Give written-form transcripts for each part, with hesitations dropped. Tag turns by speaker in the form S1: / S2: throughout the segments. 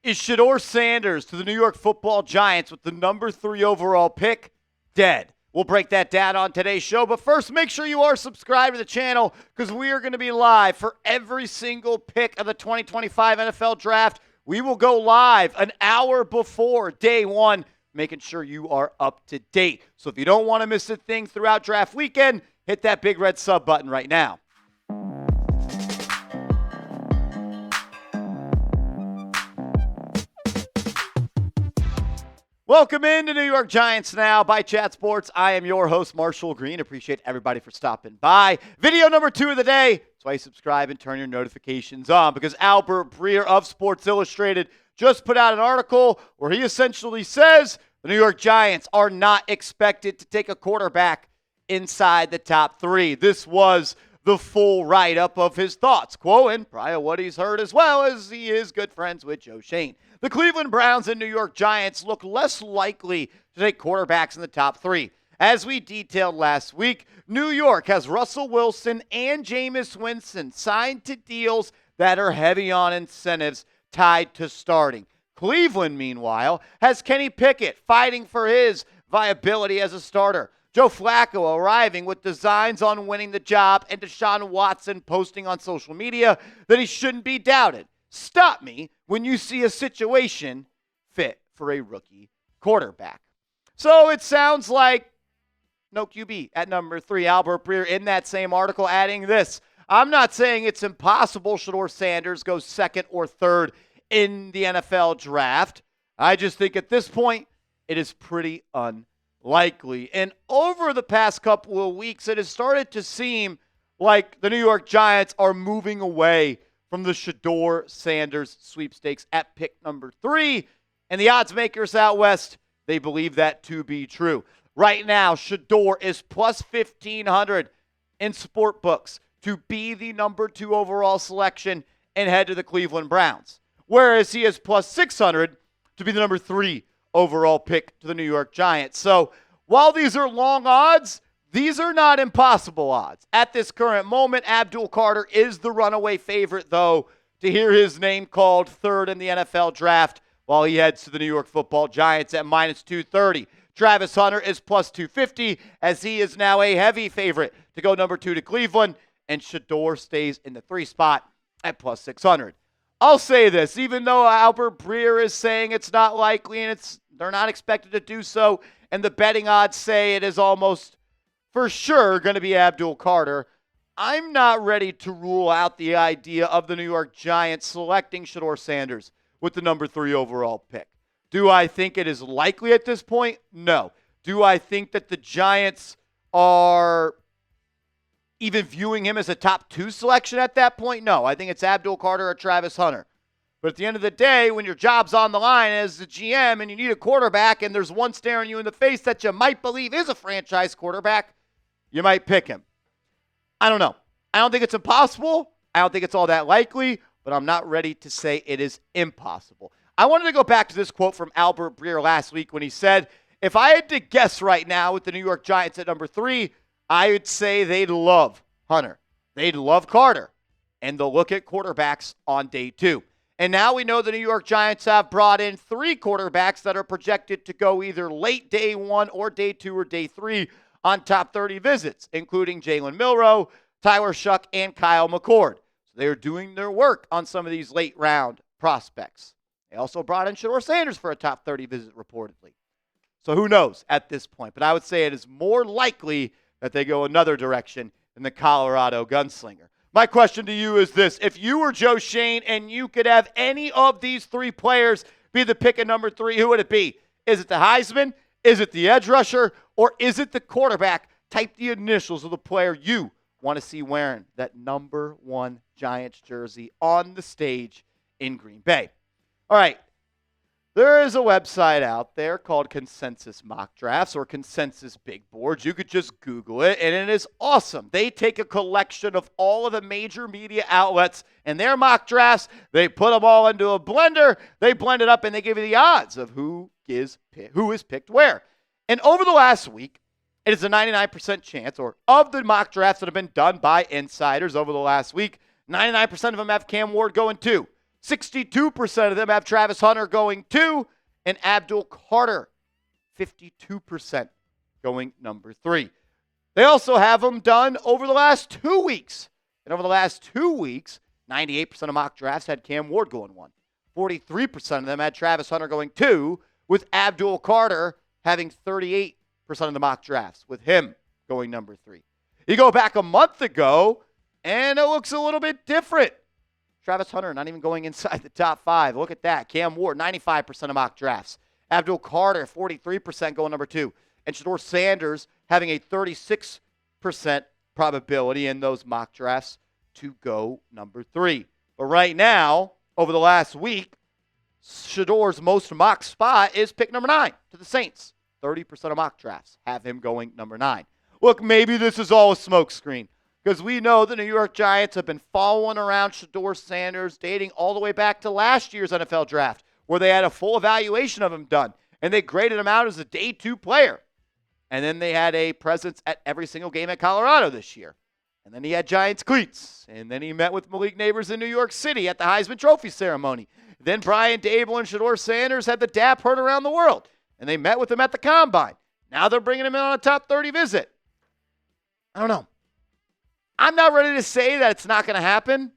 S1: Is Shedeur Sanders to the New York Football Giants with the number 3 overall pick dead? We'll break that down on today's show. But first, make sure you are subscribed to the channel because we are going to be live for every single pick of the 2025 NFL Draft. We will go live an hour before day one, making sure you are up to date. So if you don't want to miss a thing throughout draft weekend, hit that big red sub button right now. Welcome into New York Giants Now by Chat Sports. I am your host, Marshall Green. Appreciate everybody for stopping by. Video number 2 of the day. That's why you subscribe and turn your notifications on, because Albert Breer of Sports Illustrated just put out an article where he essentially says the New York Giants are not expected to take a quarterback inside the top 3. This was the full write-up of his thoughts, quoting probably what he's heard, as well as he is good friends with Joe Schoen. The Cleveland Browns and New York Giants look less likely to take quarterbacks in the top 3. As we detailed last week, New York has Russell Wilson and Jameis Winston signed to deals that are heavy on incentives tied to starting. Cleveland, meanwhile, has Kenny Pickett fighting for his viability as a starter. Joe Flacco arriving with designs on winning the job, and Deshaun Watson posting on social media that he shouldn't be doubted. Stop me when you see a situation fit for a rookie quarterback. So it sounds like no QB at number 3. Albert Breer in that same article adding this: I'm not saying it's impossible Shedeur Sanders goes 2nd or 3rd in the NFL draft. I just think at this point it is pretty unlikely. And over the past couple of weeks, it has started to seem like the New York Giants are moving away from the Shedeur Sanders sweepstakes at pick number 3. And the odds makers out west, they believe that to be true. Right now, Shedeur is plus 1,500 in sport books to be the number 2 overall selection and head to the Cleveland Browns, whereas he is plus 600 to be the number 3 overall pick to the New York Giants. So while these are long odds, these are not impossible odds. At this current moment, Abdul Carter is the runaway favorite, though, to hear his name called 3rd in the NFL draft while he heads to the New York Football Giants at minus 230. Travis Hunter is plus 250, as he is now a heavy favorite to go number 2 to Cleveland, and Shedeur stays in the 3 spot at plus 600. I'll say this, even though Albert Breer is saying it's not likely and they're not expected to do so, and the betting odds say it is almost for sure going to be Abdul Carter, I'm not ready to rule out the idea of the New York Giants selecting Shedeur Sanders with the number 3 overall pick. Do I think it is likely at this point? No. Do I think that the Giants are even viewing him as a top 2 selection at that point? No. I think it's Abdul Carter or Travis Hunter. But at the end of the day, when your job's on the line as the GM and you need a quarterback and there's one staring you in the face that you might believe is a franchise quarterback, you might pick him. I don't know. I don't think it's impossible. I don't think it's all that likely, but I'm not ready to say it is impossible. I wanted to go back to this quote from Albert Breer last week when he said, if I had to guess right now with the New York Giants at number 3, I would say they'd love Hunter. They'd love Carter. And they'll look at quarterbacks on day 2. And now we know the New York Giants have brought in 3 quarterbacks that are projected to go either late day 1 or day 2 or day 3 on top 30 visits, including Jalen Milroe, Tyler Shuck, and Kyle McCord. So they are doing their work on some of these late round prospects. They also brought in Shedeur Sanders for a top 30 visit reportedly. So who knows at this point? But I would say it is more likely that they go another direction than the Colorado gunslinger. My question to you is this: if you were Joe Schoen and you could have any of these 3 players be the pick at number 3, who would it be? Is it the Heisman? Is it the edge rusher? Or is it the quarterback? Type the initials of the player you want to see wearing that number 1 Giants jersey on the stage in Green Bay. All right. There is a website out there called Consensus Mock Drafts or Consensus Big Boards. You could just Google it, and it is awesome. They take a collection of all of the major media outlets and their mock drafts. They put them all into a blender. They blend it up, and they give you the odds of who is picked where. And over the last week, it is a 99% chance, or of the mock drafts that have been done by insiders over the last week, 99% of them have Cam Ward going 2. 62% of them have Travis Hunter going 2, and Abdul Carter, 52% going number 3. They also have them done over the last 2 weeks. And over the last 2 weeks, 98% of mock drafts had Cam Ward going 1. 43% of them had Travis Hunter going 2, with Abdul Carter having 38% of the mock drafts, with him going number 3. You go back a month ago, and it looks a little bit different. Travis Hunter not even going inside the top 5. Look at that. Cam Ward, 95% of mock drafts. Abdul Carter, 43% going number 2. And Shedeur Sanders having a 36% probability in those mock drafts to go number 3. But right now, over the last week, Shedeur's most mock spot is pick number 9 to the Saints. 30% of mock drafts have him going number 9. Look, maybe this is all a smokescreen, because we know the New York Giants have been following around Shedeur Sanders dating all the way back to last year's NFL draft, where they had a full evaluation of him done, and they graded him out as a day 2 player. And then they had a presence at every single game at Colorado this year. And then he had Giants cleats. And then he met with Malik Neighbors in New York City at the Heisman Trophy ceremony. Then Brian Dable and Shedeur Sanders had the DAP heard around the world. And they met with him at the Combine. Now they're bringing him in on a top 30 visit. I don't know. I'm not ready to say that it's not going to happen,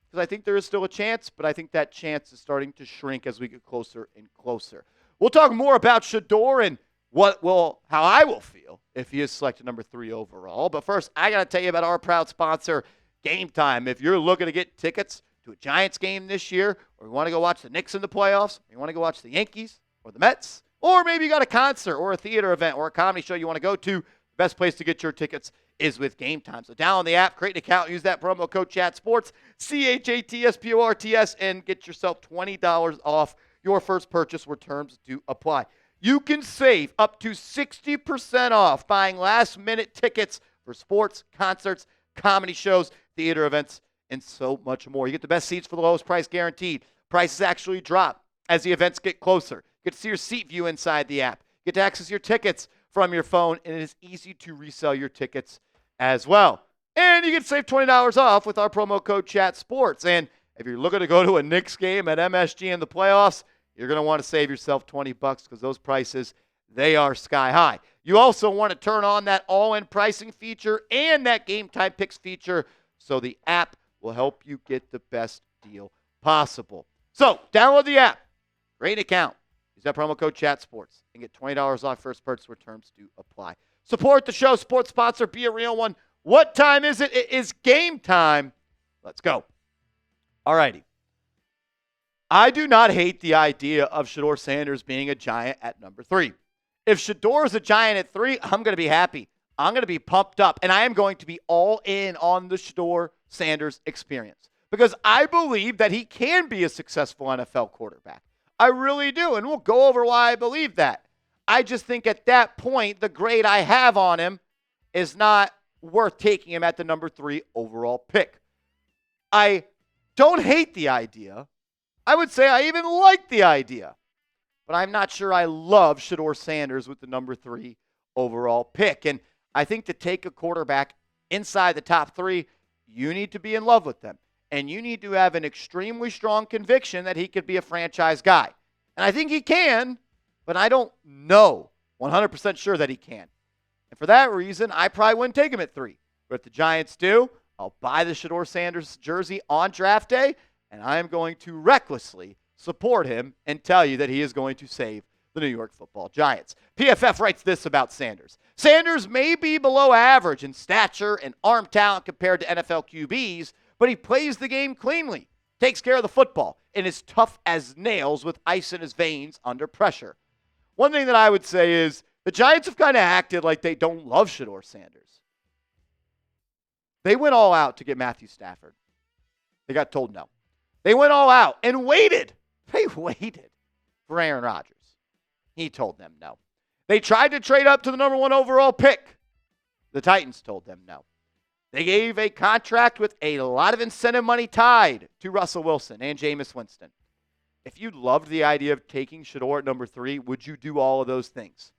S1: because I think there is still a chance, but I think that chance is starting to shrink as we get closer and closer. We'll talk more about Shedeur and how I will feel if he is selected number 3 overall. But first, I got to tell you about our proud sponsor, Game Time. If you're looking to get tickets to a Giants game this year, or you want to go watch the Knicks in the playoffs, or you want to go watch the Yankees or the Mets, or maybe you got a concert or a theater event or a comedy show you want to go to, the best place to get your tickets is with Game Time. So download the app, create an account, use that promo code ChatSports, ChatSports, and get yourself $20 off your first purchase where terms do apply. You can save up to 60% off buying last-minute tickets for sports, concerts, comedy shows, theater events, and so much more. You get the best seats for the lowest price guaranteed. Prices actually drop as the events get closer. You get to see your seat view inside the app. You get to access your tickets from your phone, and it is easy to resell your tickets as well. And you can save $20 off with our promo code ChatSports. And if you're looking to go to a Knicks game at MSG in the playoffs, you're going to want to save yourself $20 because those prices, they are sky high. You also want to turn on that all-in pricing feature and that Game Time Picks feature so the app will help you get the best deal possible. So download the app, create an account, use that promo code ChatSports, and get $20 off first purchase where terms do apply. Support the show, sports sponsor, be a real one. What time is it? It is game time. Let's go. All righty. I do not hate the idea of Shedeur Sanders being a Giant at number 3. If Shedeur is a Giant at 3, I'm going to be happy. I'm going to be pumped up, and I am going to be all in on the Shedeur Sanders experience because I believe that he can be a successful NFL quarterback. I really do, and we'll go over why I believe that. I just think at that point, the grade I have on him is not worth taking him at the number 3 overall pick. I don't hate the idea. I would say I even like the idea. But I'm not sure I love Shedeur Sanders with the number 3 overall pick. And I think to take a quarterback inside the top 3, you need to be in love with them. And you need to have an extremely strong conviction that he could be a franchise guy. And I think he can, but I don't know 100% sure that he can. And for that reason, I probably wouldn't take him at 3. But if the Giants do, I'll buy the Shedeur Sanders jersey on draft day, and I am going to recklessly support him and tell you that he is going to save the New York Football Giants. PFF writes this about Sanders. Sanders may be below average in stature and arm talent compared to NFL QBs, but he plays the game cleanly, takes care of the football, and is tough as nails with ice in his veins under pressure. One thing that I would say is the Giants have kind of acted like they don't love Shedeur Sanders. They went all out to get Matthew Stafford. They got told no. They went all out and waited. They waited for Aaron Rodgers. He told them no. They tried to trade up to the number 1 overall pick. The Titans told them no. They gave a contract with a lot of incentive money tied to Russell Wilson and Jameis Winston. If you loved the idea of taking Shedeur at number 3, would you do all of those things?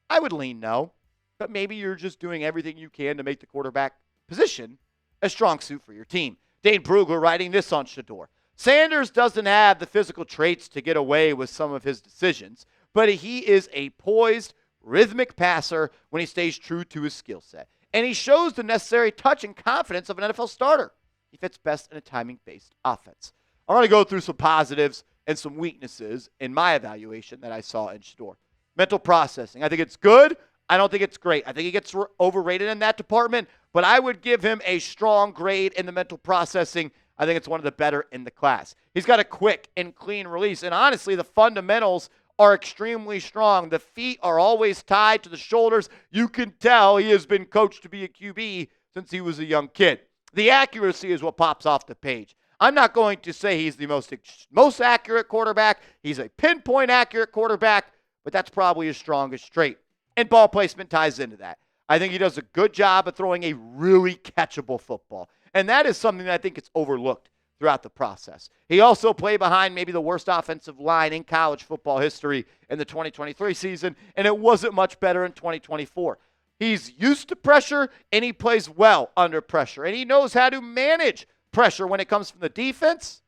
S1: I would lean no, but maybe you're just doing everything you can to make the quarterback position a strong suit for your team. Dane Brugler writing this on Shedeur. Sanders doesn't have the physical traits to get away with some of his decisions, but he is a poised, rhythmic passer when he stays true to his skill set. And he shows the necessary touch and confidence of an NFL starter. He fits best in a timing-based offense. I'm going to go through some positives and some weaknesses in my evaluation that I saw in Shedeur. Mental processing. I think it's good. I don't think it's great. I think he gets overrated in that department, but I would give him a strong grade in the mental processing. I think it's one of the better in the class. He's got a quick and clean release, and honestly, the fundamentals are extremely strong. The feet are always tied to the shoulders. You can tell he has been coached to be a QB since he was a young kid. The accuracy is what pops off the page. I'm not going to say he's the most accurate quarterback. He's a pinpoint accurate quarterback, but that's probably his strongest trait. And ball placement ties into that. I think he does a good job of throwing a really catchable football. And that is something that I think it's overlooked throughout the process. He also played behind maybe the worst offensive line in college football history in the 2023 season, and it wasn't much better in 2024. He's used to pressure, and he plays well under pressure, and he knows how to manage pressure when it comes from the defense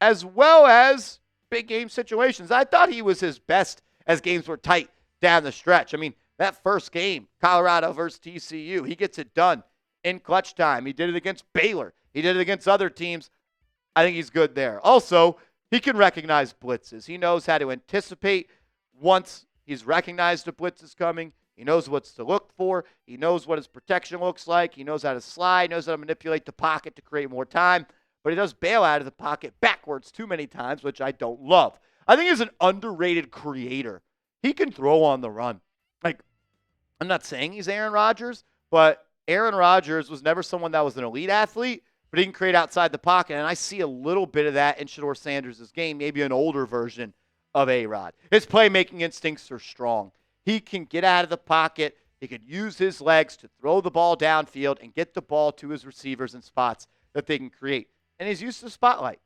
S1: as well as big game situations. I thought he was his best as games were tight down the stretch. I mean, that first game, Colorado versus TCU, he gets it done in clutch time. He did it against Baylor. He did it against other teams. I think he's good there. Also, he can recognize blitzes. He knows how to anticipate once he's recognized a blitz is coming. He knows what's to look for. He knows what his protection looks like. He knows how to slide, knows how to manipulate the pocket to create more time. But he does bail out of the pocket backwards too many times, which I don't love. I think he's an underrated creator. He can throw on the run. Like, I'm not saying he's Aaron Rodgers, but Aaron Rodgers was never someone that was an elite athlete, but he can create outside the pocket. And I see a little bit of that in Shedeur Sanders' game, maybe an older version of A-Rod. His playmaking instincts are strong. He can get out of the pocket. He can use his legs to throw the ball downfield and get the ball to his receivers in spots that they can create. And he's used to the spotlight.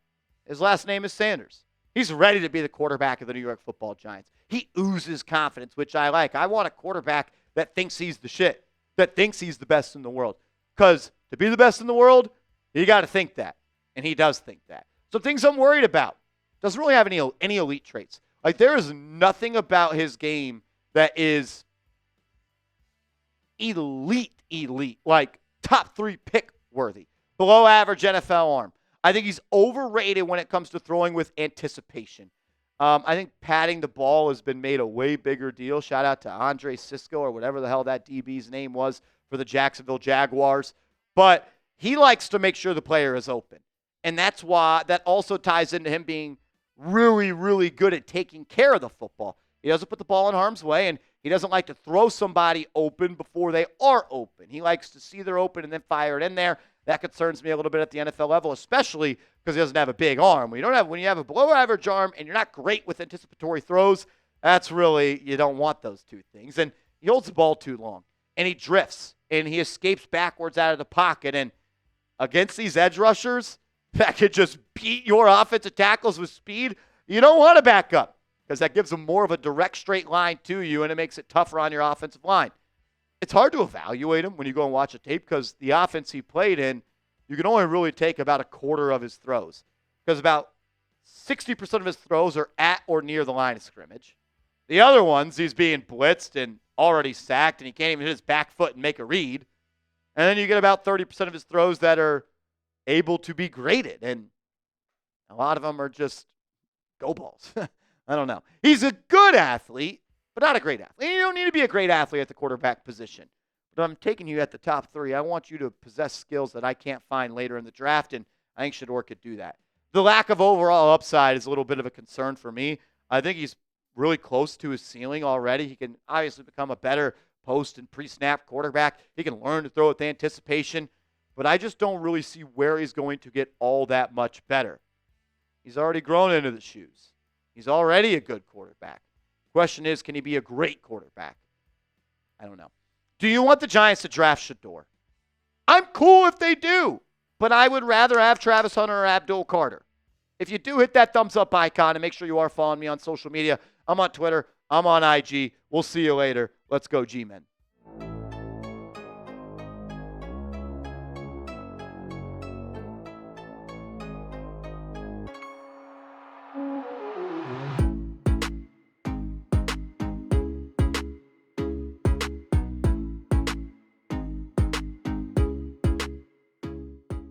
S1: His last name is Sanders. He's ready to be the quarterback of the New York Football Giants. He oozes confidence, which I like. I want a quarterback that thinks he's the shit, that thinks he's the best in the world. Because to be the best in the world, you got to think that. And he does think that. So things I'm worried about. Doesn't really have any elite traits. Like, there is nothing about his game that is elite, like top 3 pick worthy. Below average NFL arm. I think he's overrated when it comes to throwing with anticipation. I think patting the ball has been made a way bigger deal. Shout out to Andre Cisco or whatever the hell that DB's name was for the Jacksonville Jaguars. But he likes to make sure the player is open. And that's why that also ties into him being really, really good at taking care of the football. He doesn't put the ball in harm's way, and he doesn't like to throw somebody open before they are open. He likes to see they're open and then fire it in there. That concerns me a little bit at the NFL level, especially because he doesn't have a big arm. When you have a below-average arm and you're not great with anticipatory throws, that's really, you don't want those two things. And he holds the ball too long, and he drifts, and he escapes backwards out of the pocket. And against these edge rushers that could just beat your offensive tackles with speed, you don't want to back up because that gives them more of a direct straight line to you, and it makes it tougher on your offensive line. It's hard to evaluate him when you go and watch a tape because the offense he played in, you can only really take about a quarter of his throws because about 60% of his throws are at or near the line of scrimmage. The other ones, he's being blitzed and already sacked, and he can't even hit his back foot and make a read. And then you get about 30% of his throws that are able to be graded, and a lot of them are just go balls. I don't know. He's a good athlete, but not a great athlete. You don't need to be a great athlete at the quarterback position. But I'm taking you at the top 3. I want you to possess skills that I can't find later in the draft, and I think Shedeur could do that. The lack of overall upside is a little bit of a concern for me. I think he's really close to his ceiling already. He can obviously become a better post and pre-snap quarterback. He can learn to throw with anticipation, but I just don't really see where he's going to get all that much better. He's already grown into the shoes. He's already a good quarterback. Question is, can he be a great quarterback? I don't know. Do you want the Giants to draft Shedeur? I'm cool if they do, but I would rather have Travis Hunter or Abdul Carter. If you do, hit that thumbs up icon and make sure you are following me on social media. I'm on Twitter. I'm on IG. We'll see you later. Let's go, G-Men.